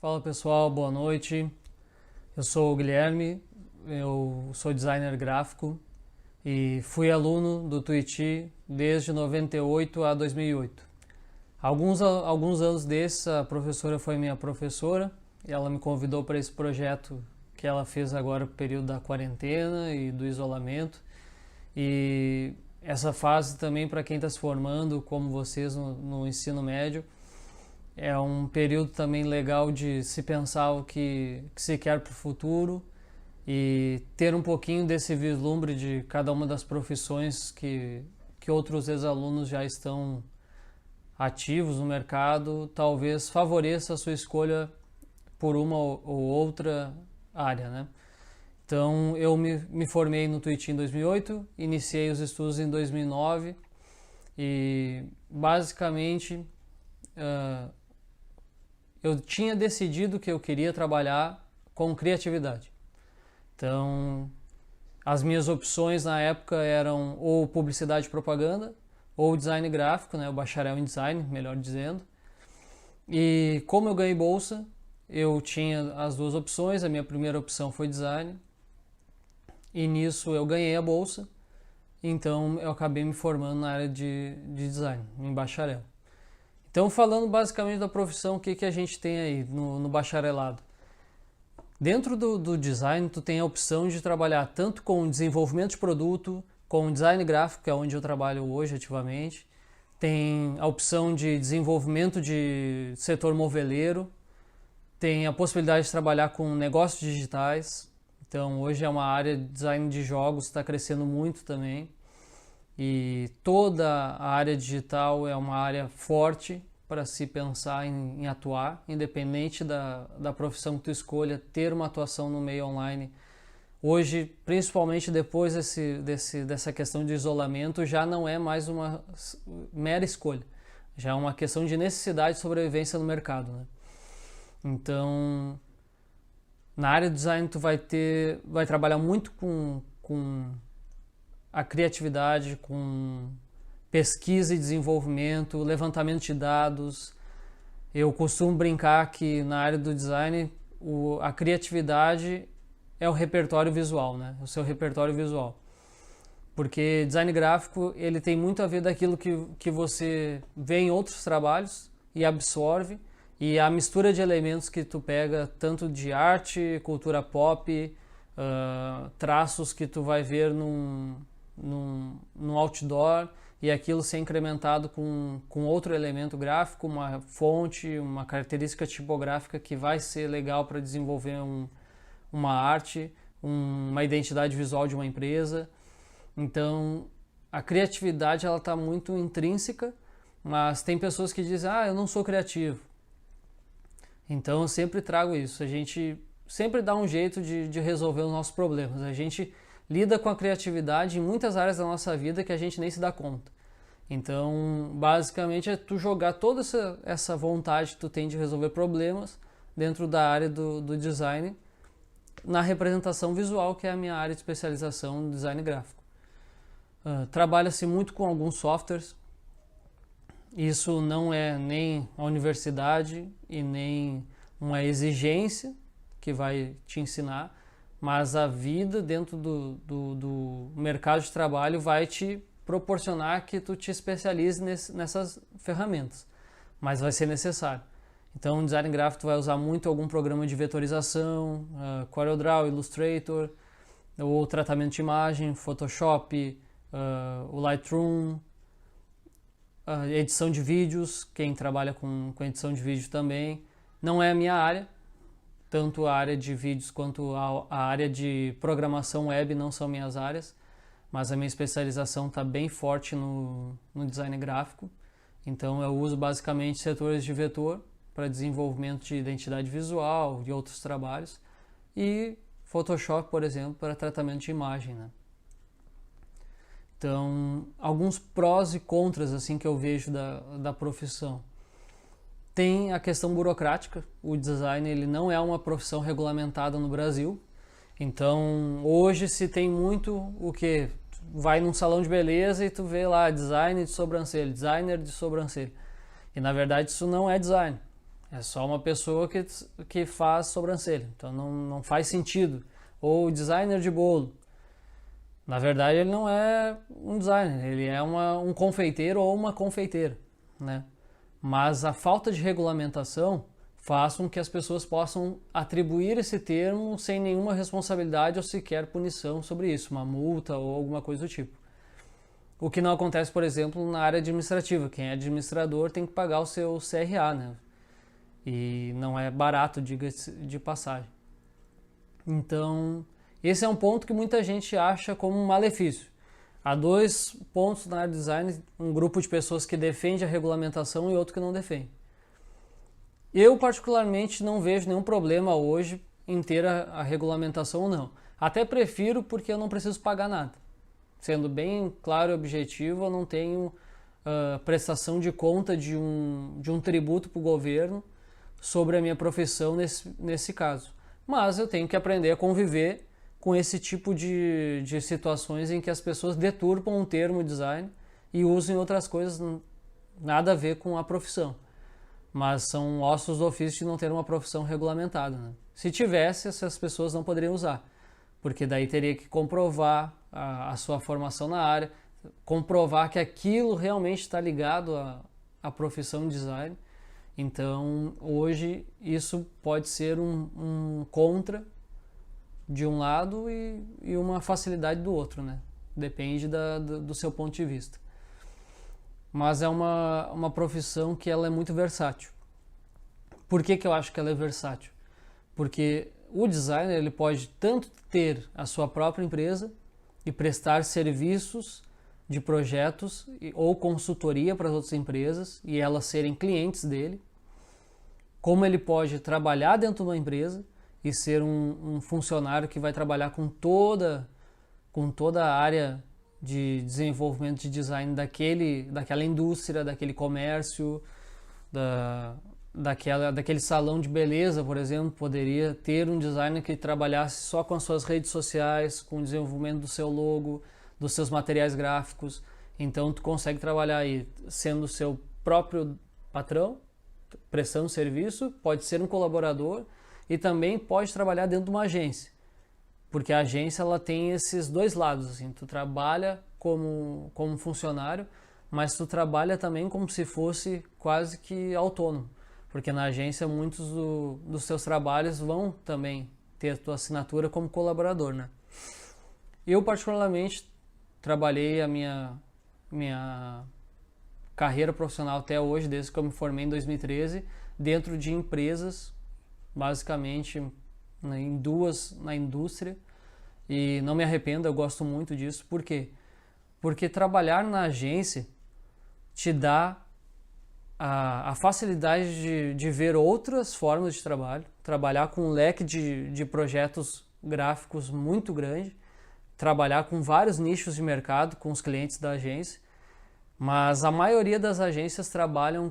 Fala pessoal, boa noite. Eu sou o Guilherme, eu sou designer gráfico e fui aluno do Tuiuti desde 98 a 2008. Alguns anos desses a professora foi minha professora e ela me convidou para esse projeto que ela fez agora no período da quarentena e do isolamento. E essa fase também para quem está se formando, como vocês no ensino médio, é um período também legal de se pensar o que se quer para o futuro e ter um pouquinho desse vislumbre de cada uma das profissões que outros ex-alunos já estão ativos no mercado, talvez favoreça a sua escolha por uma ou outra área, né? Então eu me formei no Tuiuti em 2008, iniciei os estudos em 2009 e basicamente eu tinha decidido que eu queria trabalhar com criatividade. Então, as minhas opções na época eram ou publicidade e propaganda, ou design gráfico, né, o bacharel em design, melhor dizendo. E como eu ganhei bolsa, eu tinha as duas opções. A minha primeira opção foi design, e nisso eu ganhei a bolsa, então eu acabei me formando na área de design, em bacharel. Então, falando basicamente da profissão, o que a gente tem aí no bacharelado? Dentro do design, tu tem a opção de trabalhar tanto com desenvolvimento de produto, com design gráfico, que é onde eu trabalho hoje ativamente. Tem a opção de desenvolvimento de setor moveleiro. Tem a possibilidade de trabalhar com negócios digitais. Então, hoje é uma área de design de jogos, está crescendo muito também. E toda a área digital é uma área forte para se pensar em atuar, independente da profissão que tu escolha, ter uma atuação no meio online. Hoje, principalmente depois dessa questão de isolamento, já não é mais uma mera escolha, já é uma questão de necessidade de sobrevivência no mercado, né? Então, na área de design tu vai trabalhar muito com a criatividade, com pesquisa e desenvolvimento, levantamento de dados. Eu costumo brincar que na área do design a criatividade é o repertório visual, né? O seu repertório visual. Porque design gráfico ele tem muito a ver daquilo que você vê em outros trabalhos e absorve, e a mistura de elementos que tu pega tanto de arte, cultura pop, traços que tu vai ver num outdoor, e aquilo ser incrementado com outro elemento gráfico, uma fonte, uma característica tipográfica que vai ser legal para desenvolver uma arte, uma identidade visual de uma empresa. Então, a criatividade ela está muito intrínseca, mas tem pessoas que dizem, eu não sou criativo. Então, eu sempre trago isso. A gente sempre dá um jeito de resolver os nossos problemas. A gente lida com a criatividade em muitas áreas da nossa vida que a gente nem se dá conta. Então, basicamente, é tu jogar toda essa vontade que tu tem de resolver problemas dentro da área do design na representação visual, que é a minha área de especialização no design gráfico. Trabalha-se muito com alguns softwares. Isso não é nem a universidade e nem uma exigência que vai te ensinar, mas a vida dentro do mercado de trabalho vai te proporcionar que tu te especialize nessas ferramentas, mas vai ser necessário. Então, no design gráfico tu vai usar muito algum programa de vetorização, CorelDRAW, Illustrator, ou tratamento de imagem, Photoshop, o Lightroom, edição de vídeos, quem trabalha com edição de vídeo também. Não é a minha área, tanto a área de vídeos quanto a área de programação web não são minhas áreas, mas a minha especialização está bem forte no design gráfico. Então eu uso basicamente setores de vetor para desenvolvimento de identidade visual e outros trabalhos, e Photoshop, por exemplo, para tratamento de imagem, né? Então, alguns prós e contras assim que eu vejo da profissão. Tem a questão burocrática. O design ele não é uma profissão regulamentada no Brasil. Então, hoje se tem muito o que vai num salão de beleza e tu vê lá designer de sobrancelha. E na verdade isso não é design. É só uma pessoa que faz sobrancelha, então não faz sentido. Ou designer de bolo. Na verdade, ele não é um designer, ele é um confeiteiro ou uma confeiteira, né? Mas a falta de regulamentação faz com que as pessoas possam atribuir esse termo sem nenhuma responsabilidade ou sequer punição sobre isso, uma multa ou alguma coisa do tipo. O que não acontece, por exemplo, na área administrativa. Quem é administrador tem que pagar o seu CRA, né? E não é barato, diga-se de passagem. Então, esse é um ponto que muita gente acha como um malefício. Há dois pontos na área de design, um grupo de pessoas que defende a regulamentação e outro que não defende. Eu, particularmente, não vejo nenhum problema hoje em ter a regulamentação ou não. Até prefiro porque eu não preciso pagar nada. Sendo bem claro e objetivo, eu não tenho prestação de conta de um tributo para o governo sobre a minha profissão nesse caso. Mas eu tenho que aprender a conviver com esse tipo de situações em que as pessoas deturpam um termo design e usam outras coisas nada a ver com a profissão. Mas são ossos do ofício de não ter uma profissão regulamentada, né? Se tivesse, essas pessoas não poderiam usar, porque daí teria que comprovar a sua formação na área, comprovar que aquilo realmente está ligado à profissão de design. Então, hoje, isso pode ser um contra de um lado e uma facilidade do outro, né? Depende do seu ponto de vista. Mas é uma profissão que ela é muito versátil. Por que eu acho que ela é versátil? Porque o designer ele pode tanto ter a sua própria empresa e prestar serviços de projetos ou consultoria para as outras empresas e elas serem clientes dele, como ele pode trabalhar dentro de uma empresa e ser um funcionário que vai trabalhar com toda a área de desenvolvimento de design daquela indústria, daquele comércio, daquele salão de beleza, por exemplo. Poderia ter um designer que trabalhasse só com as suas redes sociais, com o desenvolvimento do seu logo, dos seus materiais gráficos. Então tu consegue trabalhar aí sendo o seu próprio patrão, prestando serviço, pode ser um colaborador e também pode trabalhar dentro de uma agência. Porque a agência ela tem esses dois lados, assim, tu trabalha como funcionário, mas tu trabalha também como se fosse quase que autônomo, porque na agência muitos dos seus trabalhos vão também ter a tua assinatura como colaborador, né? Eu particularmente trabalhei a minha carreira profissional até hoje, desde que eu me formei em 2013, dentro de empresas, basicamente na indústria, e não me arrependo, eu gosto muito disso. Por quê? Porque trabalhar na agência te dá a facilidade de ver outras formas de trabalho, trabalhar com um leque de projetos gráficos muito grande, trabalhar com vários nichos de mercado com os clientes da agência, mas a maioria das agências trabalham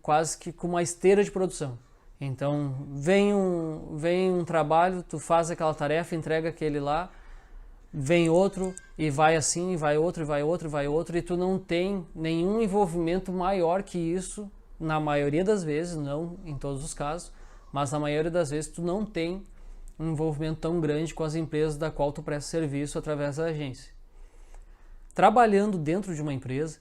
quase que com uma esteira de produção. Então, vem um trabalho, tu faz aquela tarefa, entrega aquele lá, vem outro e vai assim, e vai outro, e vai outro, e vai outro, e tu não tem nenhum envolvimento maior que isso, na maioria das vezes, não em todos os casos, mas na maioria das vezes tu não tem um envolvimento tão grande com as empresas da qual tu presta serviço através da agência. Trabalhando dentro de uma empresa,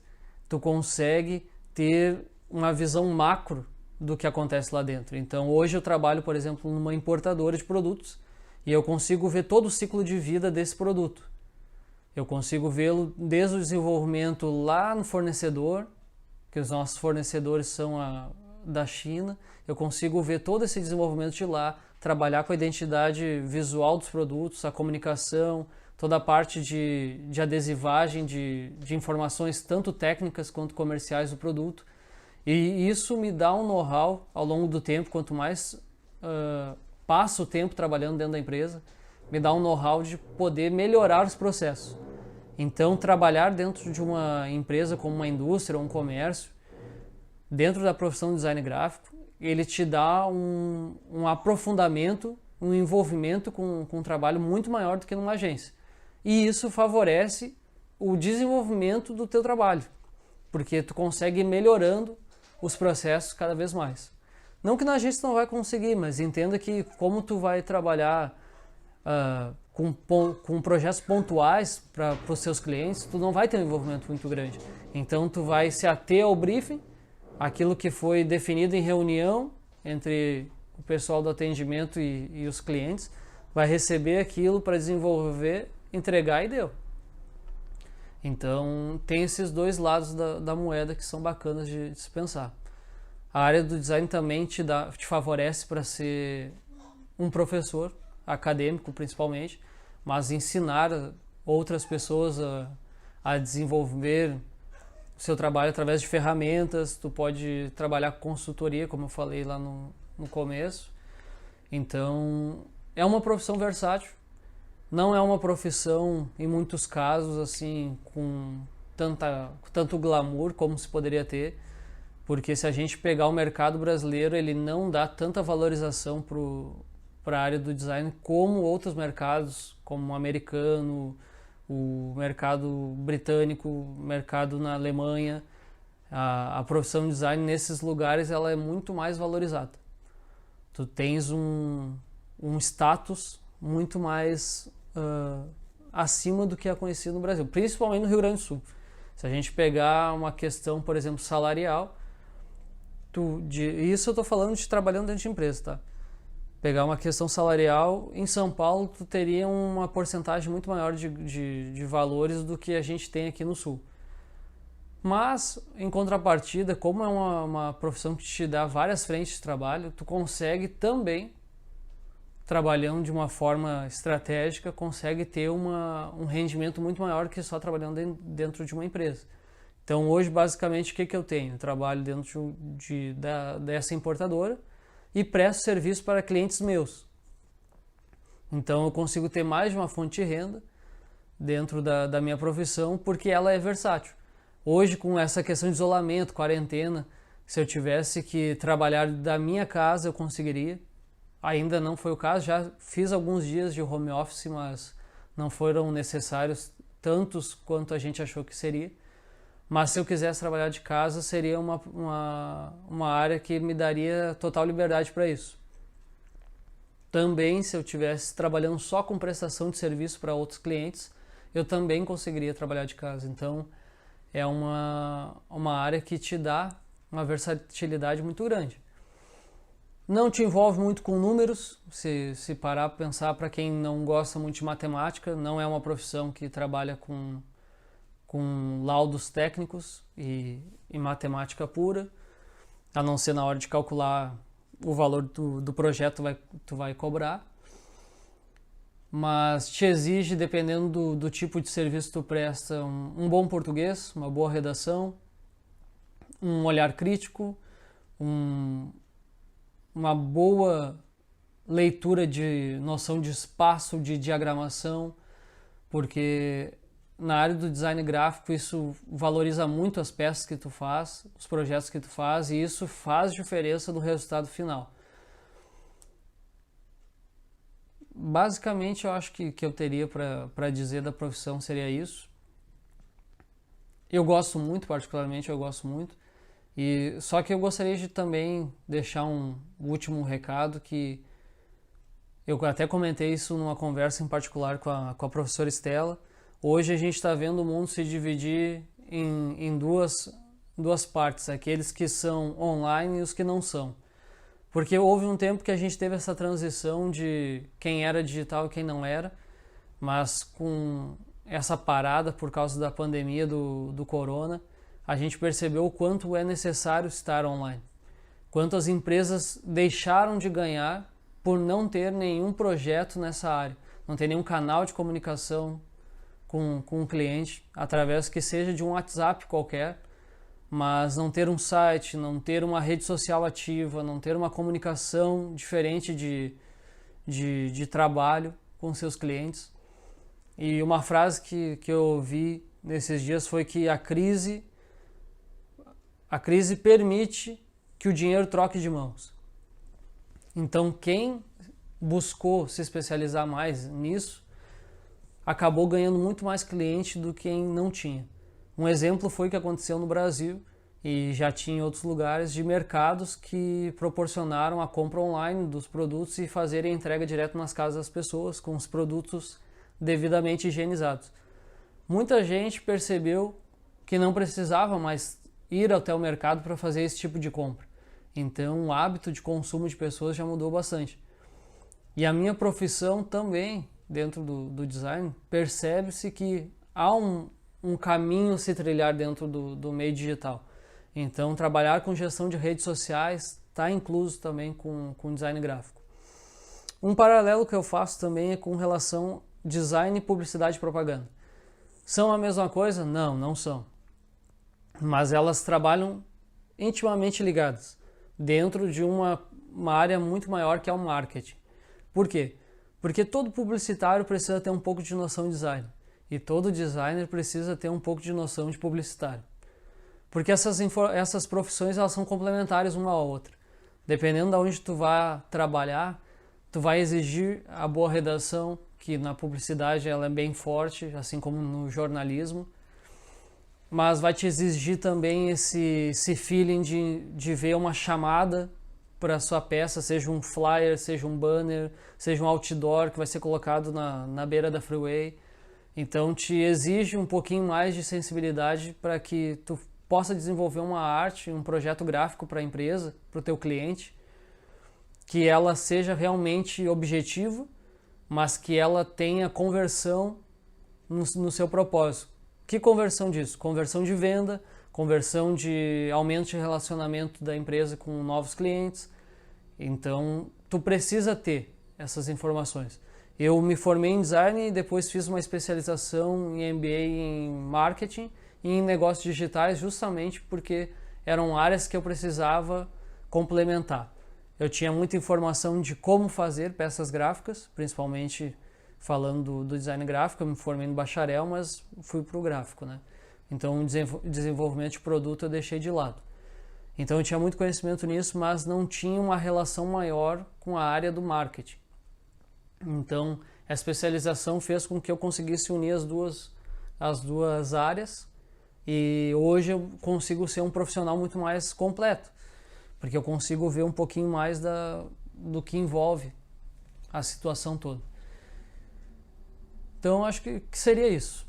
tu consegue ter uma visão macro do que acontece lá dentro. Então, hoje eu trabalho, por exemplo, numa importadora de produtos e eu consigo ver todo o ciclo de vida desse produto. Eu consigo vê-lo desde o desenvolvimento lá no fornecedor, que os nossos fornecedores são da China. Eu consigo ver todo esse desenvolvimento de lá, trabalhar com a identidade visual dos produtos, a comunicação, toda a parte de adesivagem, de informações tanto técnicas quanto comerciais do produto. E isso me dá um know-how ao longo do tempo. Quanto mais passo o tempo trabalhando dentro da empresa, me dá um know-how de poder melhorar os processos. Então, trabalhar dentro de uma empresa como uma indústria ou um comércio, dentro da profissão de design gráfico, ele te dá um aprofundamento, um envolvimento com um trabalho muito maior do que numa agência. E isso favorece o desenvolvimento do teu trabalho, porque tu consegue ir melhorando os processos cada vez mais. Não que na agência tu não vai conseguir, mas entenda que como tu vai trabalhar com projetos pontuais para os seus clientes, tu não vai ter um envolvimento muito grande. Então tu vai se ater ao briefing, aquilo que foi definido em reunião entre o pessoal do atendimento e os clientes, vai receber aquilo para desenvolver, entregar e deu. Então tem esses dois lados da moeda que são bacanas de se pensar. A área do design também te favorece para ser um professor acadêmico principalmente, mas ensinar outras pessoas a desenvolver o seu trabalho através de ferramentas. Tu pode trabalhar com consultoria, como eu falei lá no começo. Então é uma profissão versátil. Não é uma profissão, em muitos casos, assim, com tanto glamour como se poderia ter, porque se a gente pegar o mercado brasileiro, ele não dá tanta valorização para a área do design como outros mercados, como o americano, o mercado britânico, o mercado na Alemanha. A profissão de design nesses lugares ela é muito mais valorizada. Tu tens um status muito mais acima do que é conhecido no Brasil, principalmente no Rio Grande do Sul. Se a gente pegar uma questão, por exemplo, salarial, isso eu estou falando de trabalhando dentro de empresa, tá? Pegar uma questão salarial, em São Paulo tu teria uma porcentagem muito maior de valores do que a gente tem aqui no Sul. Mas, em contrapartida, como é uma profissão que te dá várias frentes de trabalho, tu consegue também, trabalhando de uma forma estratégica, consegue ter um rendimento muito maior que só trabalhando dentro de uma empresa. Então hoje basicamente o que eu tenho? Eu trabalho dentro dessa importadora e presto serviço para clientes meus. Então eu consigo ter mais de uma fonte de renda dentro da minha profissão, porque ela é versátil. Hoje, com essa questão de isolamento, quarentena, se eu tivesse que trabalhar da minha casa, eu conseguiria. Ainda não foi o caso, já fiz alguns dias de home office, mas não foram necessários tantos quanto a gente achou que seria. Mas se eu quisesse trabalhar de casa, seria uma área que me daria total liberdade para isso. Também, se eu estivesse trabalhando só com prestação de serviço para outros clientes, eu também conseguiria trabalhar de casa. Então, é uma área que te dá uma versatilidade muito grande. Não te envolve muito com números, se parar para pensar, para quem não gosta muito de matemática, não é uma profissão que trabalha com laudos técnicos e matemática pura, a não ser na hora de calcular o valor do projeto tu vai cobrar. Mas te exige, dependendo do tipo de serviço que tu presta, um bom português, uma boa redação, um olhar crítico, uma boa leitura de noção de espaço, de diagramação, porque na área do design gráfico isso valoriza muito as peças que tu faz, os projetos que tu faz, e isso faz diferença no resultado final. Basicamente eu acho que eu teria para dizer da profissão seria isso. Eu gosto muito, particularmente eu gosto muito. E só que eu gostaria de também deixar um último recado, que eu até comentei isso numa conversa em particular com a professora Estela. Hoje a gente está vendo o mundo se dividir em duas partes, aqueles que são online e os que não são. Porque houve um tempo que a gente teve essa transição de quem era digital e quem não era, mas com essa parada por causa da pandemia do corona, a gente percebeu o quanto é necessário estar online. Quanto as empresas deixaram de ganhar por não ter nenhum projeto nessa área, não ter nenhum canal de comunicação com o cliente, através que seja de um WhatsApp qualquer, mas não ter um site, não ter uma rede social ativa, não ter uma comunicação diferente de trabalho com seus clientes. E uma frase que eu ouvi nesses dias foi que a crise permite que o dinheiro troque de mãos. Então quem buscou se especializar mais nisso acabou ganhando muito mais cliente do que quem não tinha. Um exemplo foi o que aconteceu no Brasil e já tinha em outros lugares de mercados que proporcionaram a compra online dos produtos e fazerem a entrega direto nas casas das pessoas com os produtos devidamente higienizados. Muita gente percebeu que não precisava mais ir até o mercado para fazer esse tipo de compra. Então o hábito de consumo de pessoas já mudou bastante. E a minha profissão também, dentro do design, percebe-se que há um caminho a se trilhar dentro do meio digital. Então trabalhar com gestão de redes sociais está incluso também com design gráfico. Um paralelo que eu faço também é com relação design, publicidade e propaganda. São a mesma coisa? Não, não são. Mas elas trabalham intimamente ligadas dentro de uma área muito maior que é o marketing. Por quê? Porque todo publicitário precisa ter um pouco de noção de design e todo designer precisa ter um pouco de noção de publicitário. Porque essas profissões elas são complementares uma à outra. Dependendo de onde tu vai trabalhar, tu vai exigir a boa redação, que na publicidade ela é bem forte, assim como no jornalismo, mas vai te exigir também esse feeling de ver uma chamada para a sua peça, seja um flyer, seja um banner, seja um outdoor que vai ser colocado na beira da freeway. Então te exige um pouquinho mais de sensibilidade para que tu possa desenvolver uma arte, um projeto gráfico para a empresa, para o teu cliente, que ela seja realmente objetiva, mas que ela tenha conversão no seu propósito. Que conversão disso? Conversão de venda, conversão de aumento de relacionamento da empresa com novos clientes. Então, tu precisa ter essas informações. Eu me formei em design e depois fiz uma especialização em MBA em marketing e em negócios digitais, justamente porque eram áreas que eu precisava complementar. Eu tinha muita informação de como fazer peças gráficas, principalmente falando do design gráfico. Eu me formei no bacharel, mas fui para o gráfico, né? Então o desenvolvimento de produto eu deixei de lado. Então eu tinha muito conhecimento nisso, mas não tinha uma relação maior com a área do marketing. Então a especialização fez com que eu conseguisse unir as duas áreas e hoje eu consigo ser um profissional muito mais completo, porque eu consigo ver um pouquinho mais do que envolve a situação toda. Então acho que seria isso.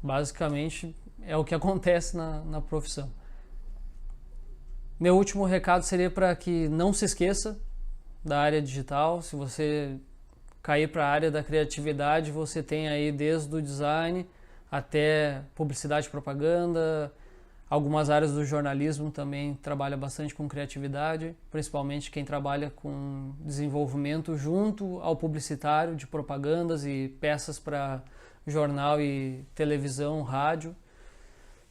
Basicamente é o que acontece na profissão. Meu último recado seria para que não se esqueça da área digital. Se você cair para a área da criatividade, você tem aí desde o design até publicidade e propaganda. Algumas áreas do jornalismo também trabalham bastante com criatividade, principalmente quem trabalha com desenvolvimento junto ao publicitário de propagandas e peças para jornal e televisão, rádio.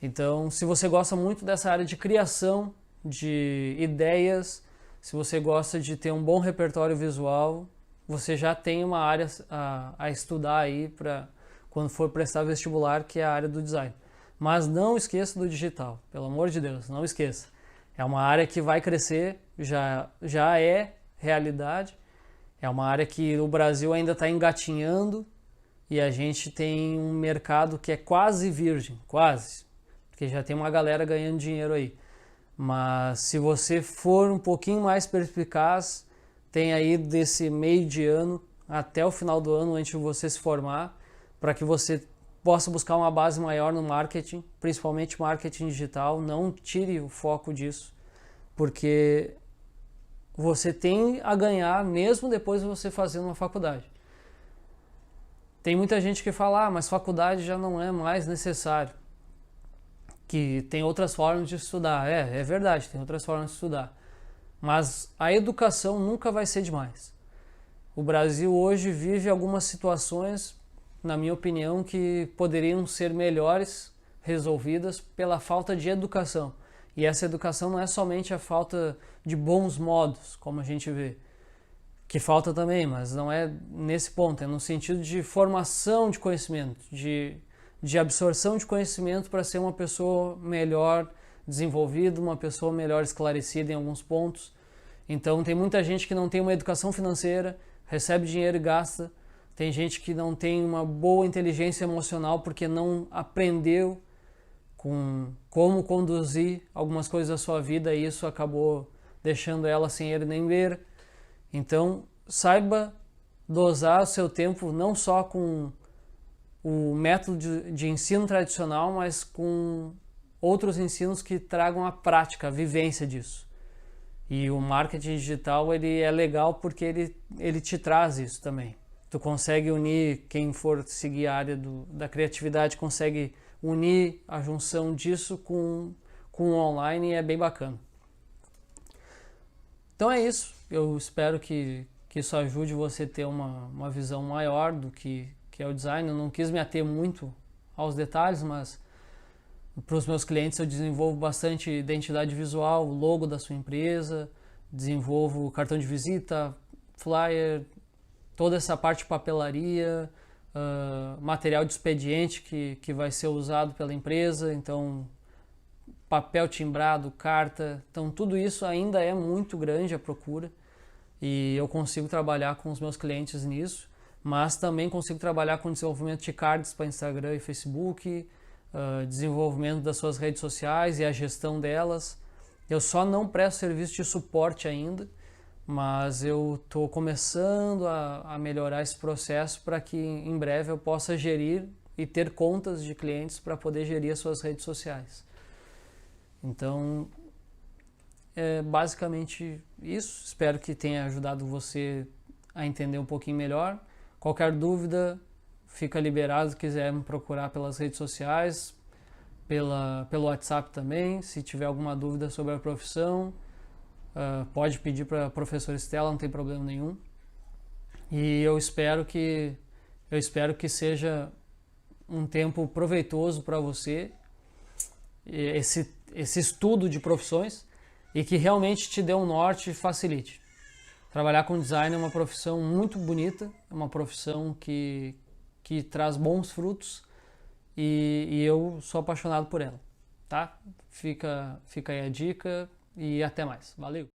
Então, se você gosta muito dessa área de criação, de ideias, se você gosta de ter um bom repertório visual, você já tem uma área a estudar aí para quando for prestar vestibular, que é a área do design. Mas não esqueça do digital, pelo amor de Deus, não esqueça. É uma área que vai crescer, já é realidade, é uma área que o Brasil ainda está engatinhando e a gente tem um mercado que é quase virgem, quase, porque já tem uma galera ganhando dinheiro aí. Mas se você for um pouquinho mais perspicaz, tem aí desse meio de ano até o final do ano, antes de você se formar, para que você possa buscar uma base maior no marketing, principalmente marketing digital. Não tire o foco disso, porque você tem a ganhar mesmo depois de você fazer uma faculdade. Tem muita gente que fala, mas faculdade já não é mais necessário, que tem outras formas de estudar. É verdade, tem outras formas de estudar, mas a educação nunca vai ser demais. O Brasil hoje vive algumas situações, na minha opinião, que poderiam ser melhores resolvidas pela falta de educação. E essa educação não é somente a falta de bons modos, como a gente vê, que falta também, mas não é nesse ponto, é no sentido de formação de conhecimento, de absorção de conhecimento para ser uma pessoa melhor desenvolvida, uma pessoa melhor esclarecida em alguns pontos. Então tem muita gente que não tem uma educação financeira, recebe dinheiro e gasta. Tem gente que não tem uma boa inteligência emocional porque não aprendeu com como conduzir algumas coisas da sua vida e isso acabou deixando ela sem ele nem ver. Então, saiba dosar o seu tempo não só com o método de ensino tradicional, mas com outros ensinos que tragam a prática, a vivência disso. E o marketing digital ele é legal porque ele te traz isso também. Tu consegue unir, quem for seguir a área da criatividade, consegue unir a junção disso com o online e é bem bacana. Então é isso. Eu espero que isso ajude você a ter uma visão maior do que é o design. Eu não quis me ater muito aos detalhes, mas para os meus clientes eu desenvolvo bastante identidade visual, o logo da sua empresa, desenvolvo cartão de visita, flyer, toda essa parte de papelaria, material de expediente que vai ser usado pela empresa, então papel timbrado, carta, então tudo isso ainda é muito grande a procura e eu consigo trabalhar com os meus clientes nisso, mas também consigo trabalhar com desenvolvimento de cards para Instagram e Facebook, desenvolvimento das suas redes sociais e a gestão delas. Eu só não presto serviço de suporte ainda, mas eu estou começando a melhorar esse processo para que em breve eu possa gerir e ter contas de clientes para poder gerir as suas redes sociais. Então, é basicamente isso. Espero que tenha ajudado você a entender um pouquinho melhor. Qualquer dúvida, fica liberado se quiser me procurar pelas redes sociais, pelo WhatsApp também. Se tiver alguma dúvida sobre a profissão, pode pedir para a professora Estela, não tem problema nenhum. E eu espero que seja um tempo proveitoso para você, esse estudo de profissões, e que realmente te dê um norte e facilite. Trabalhar com design é uma profissão muito bonita, é uma profissão que traz bons frutos e eu sou apaixonado por ela, tá? Fica aí a dica e até mais. Valeu!